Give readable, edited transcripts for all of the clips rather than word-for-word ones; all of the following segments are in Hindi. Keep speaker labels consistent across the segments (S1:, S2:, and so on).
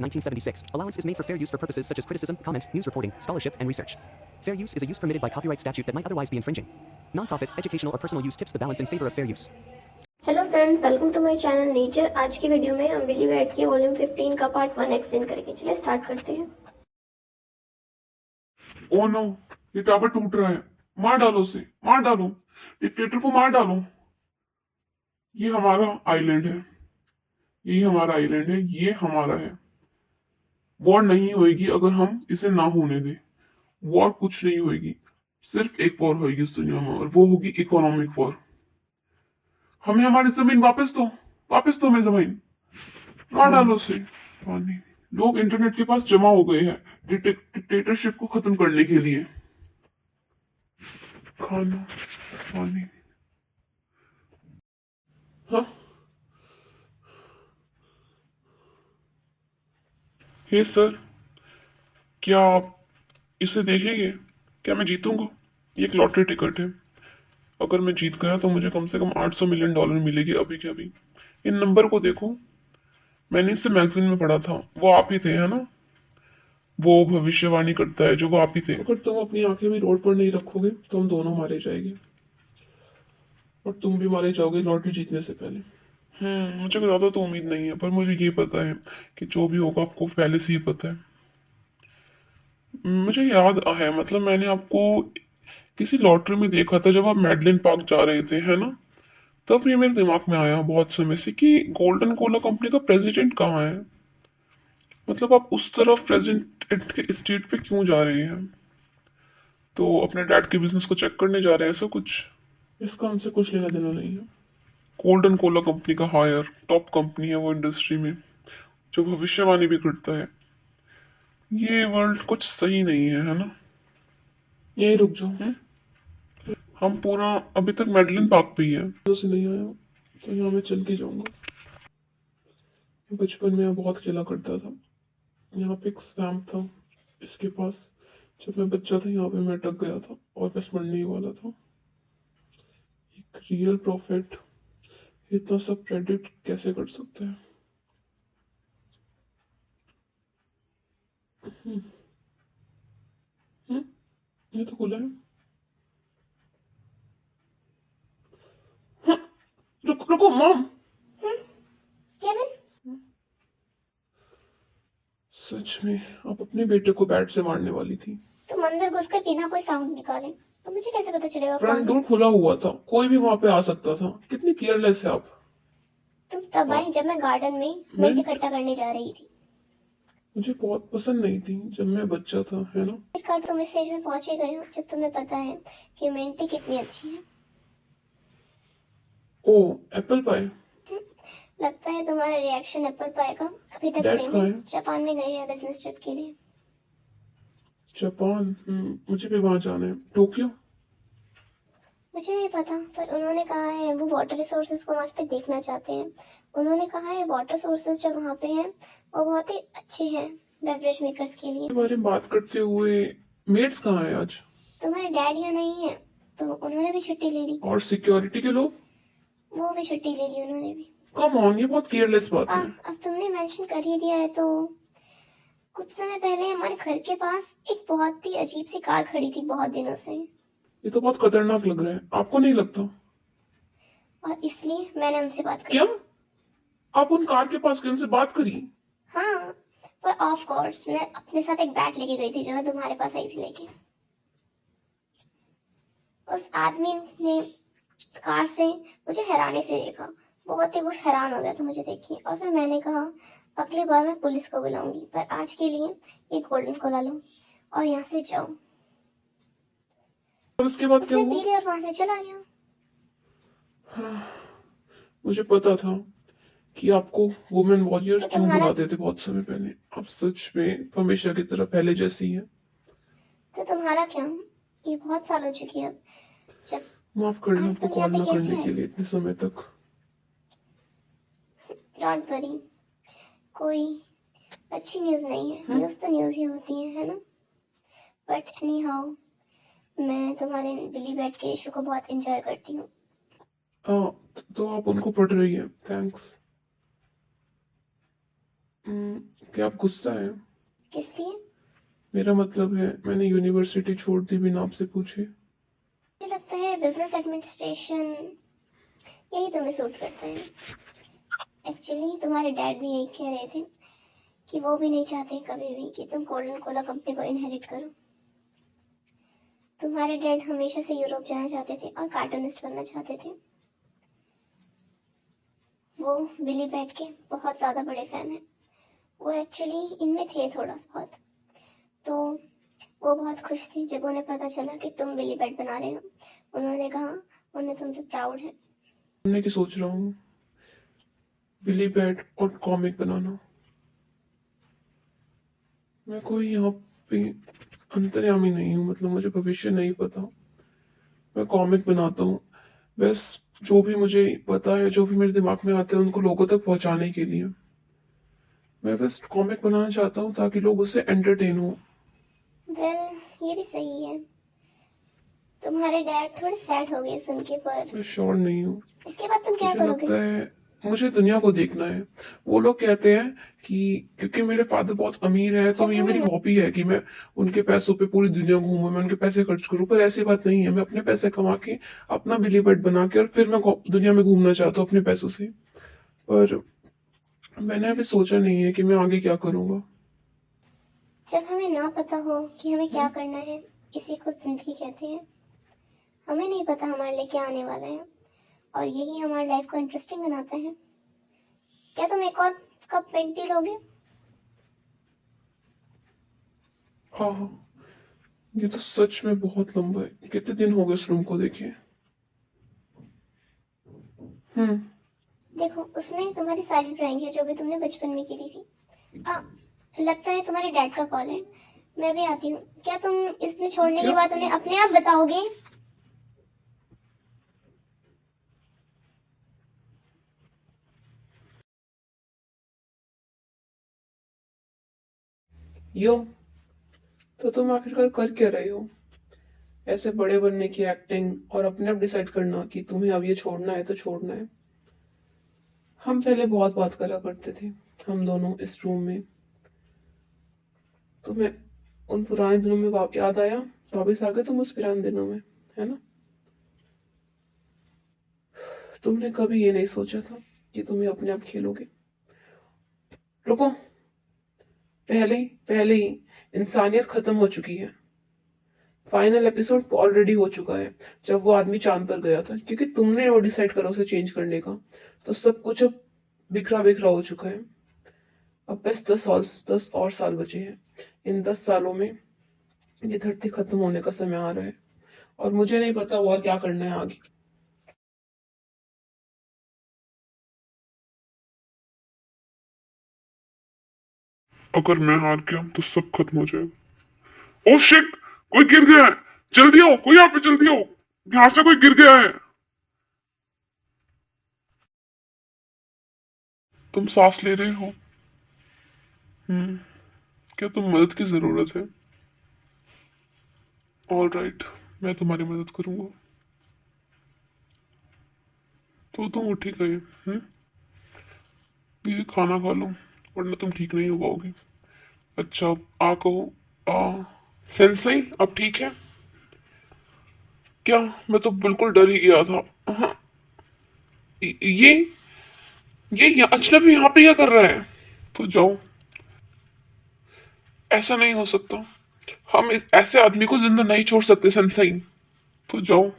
S1: 1976, allowance is made for fair use for purposes such as criticism, comment, news reporting, scholarship, and research. Fair use is a use permitted by copyright statute that might otherwise be infringing. Non-profit, educational or personal use tips the balance in favor of fair use.
S2: Hello friends, welcome to my channel nature. आज की वीडियो में हम बिली बैट के वॉल्यूम 15 का पार्ट 1 एक्सप्लेन करेंगे। चलिए स्टार्ट करते हैं।
S3: ओ नो, ये टावर टूट रहा है। मार डालो उसे, मार डालो, डिक्टेटर को मार डालो। ये हमारा आइलैंड है, ये हमारा आइलैंड है, ये हमारा है। वॉर नहीं होएगी अगर हम इसे ना होने दें। वॉर कुछ नहीं होएगी, सिर्फ एक वॉर होएगी इस दुनिया में, और वो होगी इकोनॉमिक वॉर। हमें हमारी जमीन वापस दो, वापस दो हमें जमीन। मार डालो उसे। पानी, लोग इंटरनेट के पास जमा हो गए हैं डिक्टेटरशिप को खत्म करने के लिए। खाना, पानी। हाँ, हे सर, क्या आप इसे देखेंगे? क्या मैं जीतूंगा? ये एक लॉटरी टिकट है। अगर मैं जीत गया तो मुझे कम से कम $800 मिलियन मिलेगी अभी के अभी। इन नंबर को देखो, मैंने इसे मैगजीन में पढ़ा था। वो आप ही थे, है ना? वो भविष्यवाणी करता है जो वो आप ही थे। अगर तुम अपनी आंखें भी रोड पर नहीं रखोगे तो हम दोनों मारे जाएंगे, और तुम भी मारे जाओगे लॉटरी जीतने से पहले। मुझे ज्यादा तो उम्मीद नहीं है, पर मुझे ये पता है कि जो भी होगा आपको पहले से ही पता है। मुझे याद है, मतलब मैंने आपको किसी लॉटरी में देखा था जब आप मेडलिन पार्क जा रहे थे, है ना? तब ये मेरे दिमाग में आया बहुत समय से कि गोल्डन कोला कंपनी का प्रेसिडेंट कहाँ है। मतलब आप उस तरफ प्रेसिडेंट के स्टेट पे क्यों जा रहे हैं? तो अपने डैड के बिजनेस को चेक करने जा रहे हैं, ऐसा कुछ? इसका हमसे कुछ लेना देना नहीं है। गोल्डन कोला कंपनी का हायर टॉप कंपनी है वो इंडस्ट्री में, जो भविष्यवाणी भी करता है। ये वर्ल्ड कुछ सही नहीं है ना? यही रुक जाओ। हम पूरा अभी तक मेडलिन पार्क पे ही है। से नहीं आया तो यहाँ मैं चल के जाऊंगा। बचपन में यहाँ बहुत खेला करता था। यहाँ पे एक स्वैम्प था, इसके पास। जब मैं बच्चा था यहाँ पे मैं अटक गया था और बस मरने ही वाला था। एक रियल प्रॉफिट इतना सब प्रेडिक्ट कैसे कर सकते हैं? हम्म, हम्म, ये तो खुला है। हाँ, रुको रुको मॉम।
S2: केविन,
S3: सच में आप अपने बेटे को बैट से मारने वाली थी?
S2: तुम अंदर घुसकर बिना कोई साउंड निकाले तो मुझे कैसे पता चलेगा
S3: फ्रंट
S2: कौन
S3: डोर
S2: है?
S3: खुला हुआ था, कोई भी वहां पे आ सकता था। कितनी केयरलेस है आप।
S2: तुम तब आई जब मैं गार्डन में मिंट इकट्ठा करने जा रही थी।
S3: मुझे बहुत पसंद नहीं थी जब मैं बच्चा था, है ना?
S2: आखिरकार तुम इस स्टेज में पहुंचे गए हो जब तुम्हें पता है कि मिंटी कितनी अच्छी है।
S3: ओ, एप्पल पाई।
S2: लगता है तुम्हारा रिएक्शन एप्पल पाई का अभी तक
S3: डैड
S2: सेम
S3: कहाँ
S2: है।
S3: है?
S2: जापान में गए हैं बिजनेस ट्रिप के लिए।
S3: जापान? मुझे भी वहां जाना है। टोक्यो?
S2: मुझे नहीं पता, पर उन्होंने कहा है वो वाटर रिसोर्सेज को वहां पे देखना चाहते हैं। उन्होंने कहा है वाटर सोर्सेज जो वहाँ पे हैं वो बहुत ही अच्छे हैं बेवरेज मेकर्स के लिए।
S3: के बारे में बात करते हुए, मेट्स कहाँ है आज?
S2: तुम्हारे डैड यहाँ नहीं है तो उन्होंने भी छुट्टी ले ली।
S3: और सिक्योरिटी के लोग?
S2: वो भी छुट्टी ले ली उन्होंने भी।
S3: कम ऑन, ये बहुत केयरलेस बात है।
S2: अब तुमने मेंशन कर ही दिया है तो कुछ समय पहले हमारे घर के पास एक बहुत ही अजीब सी कार खड़ी थी बहुत दिनों से,
S3: ये तो बहुत खतरनाक लग रहा है, आपको नहीं लगता?
S2: और इसलिए मैंने उनसे बात करी।
S3: क्या? आप उन कार के पास गए, उनसे बात करी?
S2: हाँ, पर ऑफ कोर्स मैं अपने साथ एक बैट लेके गई थी जो मैं तुम्हारे पास आई थी लेके। उस आदमी ने कार से मुझे हैरानी से देखा, बहुत ही वो हैरान हो गया था मुझे देख के, और फिर मैंने कहा अगली बार मैं पुलिस को बुलाऊंगी, पर आज के लिए ये गोल्डन कोला लो और यहाँ से जाओ।
S3: और उसके बाद क्या
S2: उसने
S3: हुआ?
S2: पी लिया और वहां से चला गया।
S3: मुझे पता था कि आपको वुमेन वॉरियर
S2: तो
S3: क्यों
S2: तुम्हारा
S3: बुलाते थे बहुत समय पहले। आप सच में हमेशा की तरह पहले जैसी है।
S2: तो तुम्हारा क्या, ये बहुत साल हो चुकी है अब। जब
S3: माफ करना
S2: आज
S3: आपको
S2: तुम यहाँ
S3: कॉल
S2: पे
S3: ना
S2: कैसे
S3: करने
S2: आए?
S3: के लिए इतने समय तक।
S2: डोंट वरी, कोई अच्छी न्यूज नहीं है। न्यूज तो न्यूज ही होती है ना? बट एनी हाउ, मैं तुम्हारे बिली बैट के इशू को बहुत एंजॉय करती हूँ।
S3: तो आप उनको पढ़ रही है, थैंक्स। क्या आप गुस्सा है?
S2: किस लिए?
S3: मेरा मतलब है मैंने यूनिवर्सिटी छोड़ दी बिना आपसे पूछे।
S2: मुझे लगता है बिजनेस एडमिनिस्ट्रेशन यही तुम्हें सूट करता है। एक्चुअली तुम्हारे डैड भी यही कह रहे थे कि वो भी नहीं चाहते कभी भी कि तुम गोल्डन कोला कंपनी को इनहेरिट करो। तुम्हारे डैड हमेशा से यूरोप जाना चाहते थे और कार्टूनिस्ट बनना चाहते थे। वो बिली बैट के बहुत ज़्यादा बड़े फैन हैं। वो एक्चुअली इनमें थे थोड़ा बहुत, तो वो बहुत खुश थी जब उन्हें पता चला कि तुम बिली बैट बना रहे हो। उन्होंने कहा उन्हें तुम पे प्राउड है।
S3: मैं की सोच रहा हूँ बिली बैट और कॉमिक बनाना। मैं कोई यहाँ पे अंतर्यामी नहीं हूँ, मतलब मुझे भविष्य नहीं पता। मैं कॉमिक बनाता हूँ बस, जो भी मुझे पता है, जो भी मेरे दिमाग में आता है उनको लोगों तक पहुंचाने के लिए। मैं बस कॉमिक बनाना चाहता हूँ ताकि लोग उससे एंटरटेन हो।
S2: वेल ये भी सही है। तुम्हारे डैड थोड़े सैड हो गए सुन के, पर
S3: मैं श्योर नहीं हूँ।
S2: इसके बाद तुम क्या
S3: मुझे
S2: करोगे?
S3: लगता है मुझे दुनिया को देखना है। वो लोग कहते हैं कि क्योंकि मेरे फादर बहुत अमीर है तो
S2: जब
S3: ये
S2: हमें
S3: मेरी हॉबी है कि मैं उनके पैसों पे पूरी दुनिया घूमूं, मैं उनके पैसे खर्च करूं। पर ऐसी बात नहीं है। मैं अपने पैसे कमा के अपना बिली बर्ड बना के और फिर मैं दुनिया में घूमना चाहता हूँ अपने पैसों से। पर मैंने अभी सोचा नहीं है कि मैं आगे क्या करूंगा।
S2: जब हमें ना पता हो कि हमें क्या करना है, इसी को जिंदगी कहते हैं। हमें नहीं पता हमारे लिए क्या आने वाला है, और यही हमारी लाइफ को इंटरेस्टिंग बनाता है। क्या तुम एक और कप पेंटी लोगे?
S3: हाँ हाँ, ये तो सच में बहुत लंबा है। कितने दिन हो गए इस रूम को देखे। हम्म।
S2: देखो उसमें तुम्हारी सारी ड्राइंग है जो भी तुमने बचपन में की थी। लगता है तुम्हारे डैड का कॉल है, मैं भी आती हूँ। क्या तुम इसमें छोड़ने
S3: क्या?
S2: की बात उन्हें अपने आप बताओगे?
S3: यो, तो तुम आखिरकार कर क्या रहे हो? ऐसे बड़े बनने की एक्टिंग और अपने आप डिसाइड करना कि तुम्हें अब ये छोड़ना है तो छोड़ना है। हम पहले बहुत बात करा करते थे, हम दोनों इस रूम में। तुम्हें उन पुराने दिनों में याद आया? वापिस आ गए तुम उस पुराने दिनों में, है ना? तुमने कभी ये नहीं सोचा था कि तुम्हें अपने आप खेलोगे। रुको, पहले ही इंसानियत खत्म हो चुकी है। फाइनल एपिसोड ऑलरेडी हो चुका है जब वो आदमी चांद पर गया था, क्योंकि तुमने वो डिसाइड करा उसे चेंज करने का। तो सब कुछ अब बिखरा बिखरा हो चुका है। अब बस 10 और साल बचे हैं। इन 10 सालों में ये धरती खत्म होने का समय आ रहा है और मुझे नहीं पता और क्या करना है आगे। अगर मैं हार गया तो सब खत्म हो जाएगा। ओह शिट, कोई गिर गया है। जल्दी आओ, कोई यहाँ पे जल्दी आओ। यहाँ से कोई गिर गया है। तुम सांस ले रहे हो? क्या तुम मदद की जरूरत है? ऑल राइट, मैं तुम्हारी मदद करूंगा। तो तुम उठ ही गए। ये खाना खा लो वरना तुम ठीक नहीं हो पाओगे। अच्छा, आ कहो। आ सेंसई, अब ठीक है क्या? मैं तो बिल्कुल डर ही गया था। हाँ, ये अजनबी यहाँ पे क्या कर रहा है? तो जाओ, ऐसा नहीं हो सकता। हम ऐसे आदमी को जिंदा नहीं छोड़ सकते सेंसई। तो जाओ,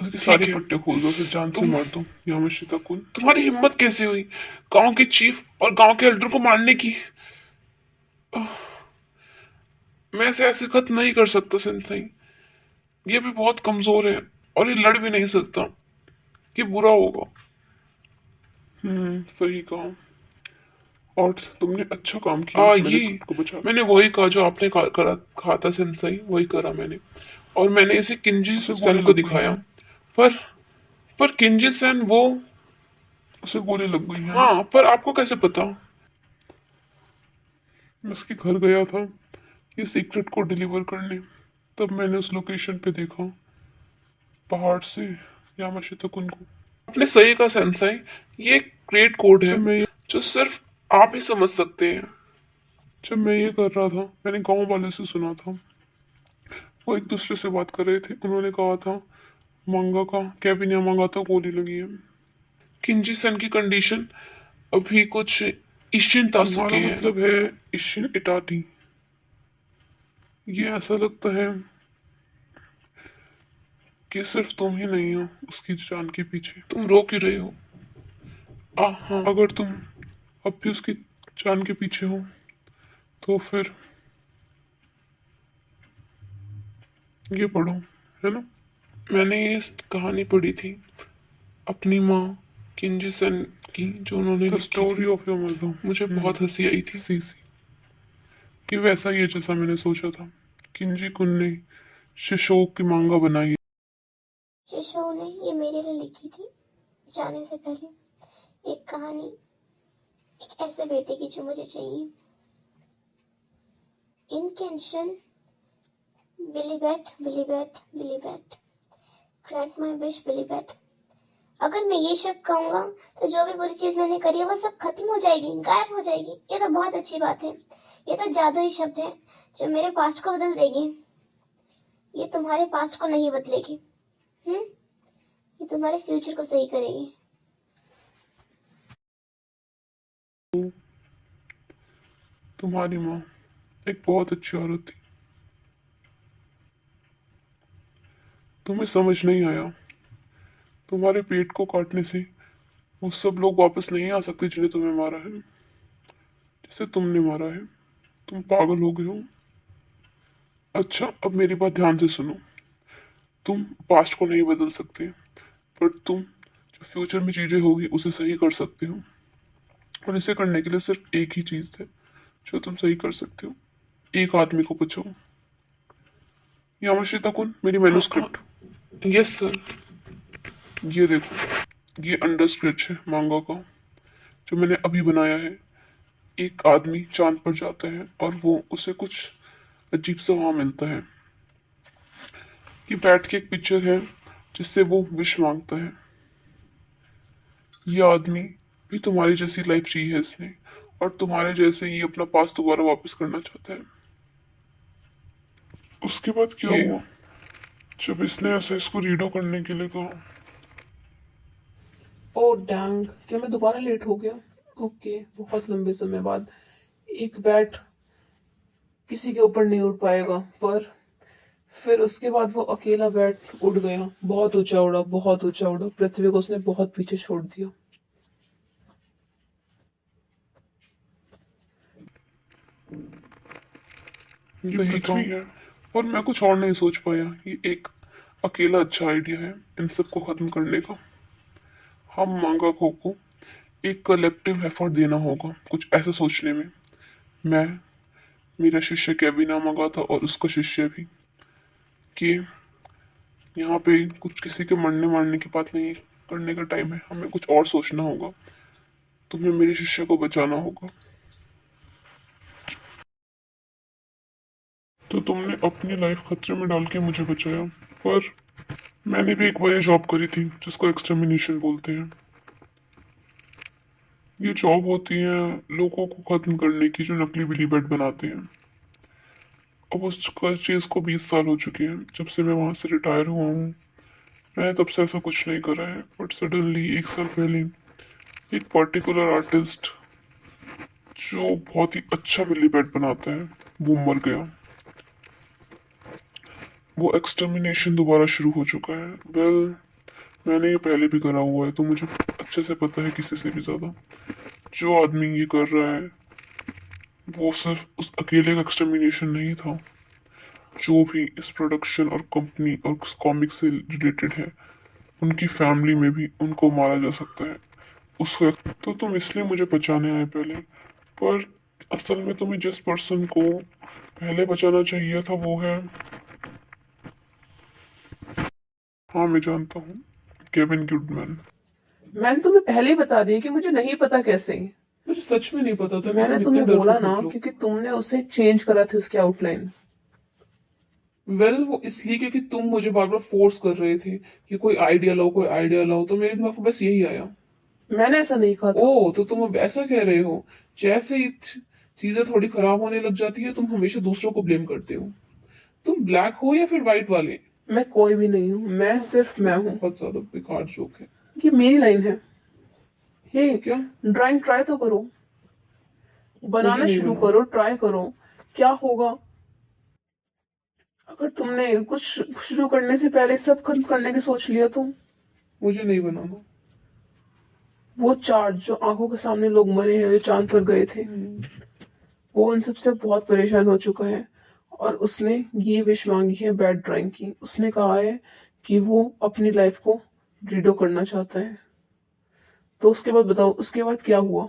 S3: उसकी सारी पट्टियां खोल दो, उसे जान से मार दो। यामाशिता कुन, तुम्हारी हिम्मत कैसे हुई गांव के चीफ और गांव के एल्डर को मारने की? मैं इसे ऐसे खत्म नहीं कर सकता सेंसई। ये भी बहुत कमजोर है और ये लड़ भी नहीं सकता। ये बुरा होगा। सही कहा। और तुमने अच्छा काम किया। मैंने सबको बचा। मैंने वही कहा जो आपने कहा था सेंसई, वही करा मैंने। और मैंने इसे किंजी सेन को दिखाया। पर पर किंजी सेन वो, उसे गोली लग गई है। हाँ, पर आपको कैसे पता? मैं उसके घर गया था ये सीक्रेट को डिलीवर करने। तब मैंने उस लोकेशन पे देखा पहाड़ से यामाशिता कुन को। आपने सही कहा सेंसाई, ये एक क्रेट कोड है जो सिर्फ आप ही समझ सकते हैं। जब मैं ये कर रहा था, मैंने गांव वाले से सुना था, वो एक दूसरे से बात कर रहे थे। उन्होंने कहा था मांगा का केविन यामागा था गोली लगी है। किंजी सन की कंडीशन अभी कुछ ईशिन तासुके है। मतलब है ईशिन इटाटी। ये ऐसा लगता है कि सिर्फ तुम ही नहीं हो उसकी जान के पीछे। तुम रो क्यों रहे हो? हाँ, अगर तुम अब भी उसकी जान के पीछे हो तो फिर ये पढ़ो, है ना? मैंने ये कहानी पढ़ी थी अपनी माँ किंजी सन की, जो उन्होंने लिखी स्टोरी ऑफ योर मदर। मुझे बहुत हंसी आई थी। सी कि वैसा ही है जैसा मैंने सोचा था। किंजी कुन ने शिशोक की मांगा बनाई।
S2: शिशु ने ये मेरे लिए लिखी थी जाने से पहले, एक कहानी, एक ऐसे बेटे की जो मुझे चाहिए। Incantation Billy Bat, Billy Bat, Billy Bat, grant my wish Billy Bat. अगर मैं ये शब्द कहूंगा तो जो भी बुरी चीज मैंने करी है वो सब खत्म हो जाएगी, गायब हो जाएगी। ये तो बहुत अच्छी बात है। ये तो जादुई शब्द है जो मेरे पास्ट को बदल देगी। ये तुम्हारे पास्ट को नहीं बदलेगी, ये तुम्हारे फ्यूचर को सही करेगी।
S3: तुम्हारी माँ एक बहुत अच्छी औरत थी। तुम्हें समझ नहीं आया, तुम्हारे पेट को काटने से वो सब लोग वापस नहीं आ सकते जिन्हें तुम्हें मारा है, जिसे तुमने मारा है। तुम पागल हो गए हो। अच्छा, अब मेरी बात ध्यान से सुनो। तुम पास्ट को नहीं बदल सकते, पर तुम जो फ्यूचर में चीजें होगी उसे सही कर सकते हो। और इसे करने के लिए सिर्फ एक ही चीज है जो तुम सही कर सकते हो। एक आदमी को पूछो। यामाशिता कुन, मेरी मैन्युस्क्रिप्ट। Yes sir. ये देखो, ये अंडर स्क्रेच है मांगा का, जो मैंने अभी बनाया है। एक आदमी चांद पर जाता है और वो उसे कुछ अजीब सा वहां मिलता है। ये बैठ के एक पिक्चर है जिससे वो विश मांगता है। ये आदमी भी तुम्हारी जैसी लाइफ चाहिए है इसने, और तुम्हारे जैसे ही अपना पास दोबारा वापस करना चाहता है। उसके बाद क्या हुआ जब इसने ऐसे इसको रीडो करने के लिए कहा?
S4: ओह डैंग, क्या मैं दोबारा लेट हो गया? ओके, बहुत लंबे समय बाद एक बैट किसी के ऊपर नहीं उड़ पाएगा, पर फिर उसके बाद वो अकेला बैट उड़ गया, बहुत ऊंचा उड़ा, बहुत ऊंचा उड़ा, पृथ्वी को उसने बहुत पीछे छोड़ दिया।
S3: ये पृथ्वी है और मैं कुछ और नहीं सोच पाया। ये एक अकेला अच्छा आइडिया है इन सबको खत्म करने का। हम मांगा को एक कलेक्टिव एफर्ट देना होगा कुछ ऐसा सोचने में। मैं, मेरा शिष्य कैबिना मंगा था और उसका शिष्य भी, कि यहाँ पे कुछ किसी के मरने मारने की बात नहीं करने का टाइम है। हमें कुछ और सोचना होगा। तुम्हें मेरे शिष्य को बचाना होगा। तो तुमने अपनी लाइफ खतरे में डाल के मुझे बचाया, पर मैंने भी एक बार ये जॉब करी थी जिसको एक्सटर्मिनेशन बोलते हैं। ये जॉब होती है लोगों को खत्म करने की, जो नकली बिली बैट बनाते हैं। अब उस चीज को 20 साल हो चुके हैं जब से मैं वहां से रिटायर हुआ हूँ। मैंने तब से ऐसा कुछ नहीं करा है, बट सडनली एक साल पहले एक पर्टिकुलर आर्टिस्ट जो बहुत ही अच्छा बिली बैट बनाता है वो मर गया। वो एक्सटर्मिनेशन दोबारा शुरू हो चुका है। वेल, मैंने ये पहले भी करा हुआ है तो मुझे अच्छे से पता है किसी से भी ज्यादा। जो आदमी ये कर रहा है वो सिर्फ उस अकेले का एक्सटर्मिनेशन नहीं था। जो भी इस प्रोडक्शन और कंपनी और कॉमिक से रिलेटेड है, उनकी फैमिली में भी उनको मारा जा सकता है उस वक्त। तो तुम इसलिए मुझे बचाने आए पहले, पर असल में तुम्हें जिस पर्सन को पहले बचाना चाहिए था वो है, हाँ मैं जानता हूँ, केविन गुडमैन।
S4: मैंने तुम्हें पहले ही बता दिया कि मुझे नहीं पता कैसे।
S3: मुझे सच में नहीं पता था।
S4: मैंने तुम्हें बोला ना, क्योंकि तुमने उसे चेंज करा था उसकी आउटलाइन।
S3: वेल, वो इसलिए क्योंकि तुम मुझे बार बार फोर्स कर रहे थे कि कोई आइडिया लाओ, कोई आइडिया लाओ, तो मेरे दिमाग में बस यही आया।
S4: मैंने ऐसा नहीं कहा था।
S3: ओ तो तुम अब ऐसा कह रहे हो, जैसे ही चीजें थोड़ी खराब होने लग जाती है तुम हमेशा दूसरों को ब्लेम करते हो। तुम ब्लैक हो या फिर व्हाइट वाले?
S4: मैं कोई भी नहीं हूँ, मैं सिर्फ मैं हूँ।
S3: बहुत ज्यादा बेकार जोक है।
S4: ये मेरी लाइन है। हे,
S3: क्या?
S4: ड्राइंग ट्राई तो करो,
S3: मुझे
S4: बनाना
S3: नहीं
S4: शुरू
S3: बनाना।
S4: करो, ट्राई करो, क्या होगा अगर तुमने कुछ शुरू करने से पहले सब खत्म करने की सोच लिया तो?
S3: मुझे नहीं बनाना।
S4: वो चार जो आंखों के सामने लोग मरे हैं, जो चांद पर गए थे, वो उन सबसे बहुत परेशान हो चुका है और उसने ये विश मांगी है बैड ड्राइंग की। उसने कहा है कि वो अपनी लाइफ को रीडो करना चाहता है। तो उसके बाद बताओ, उसके बाद क्या हुआ?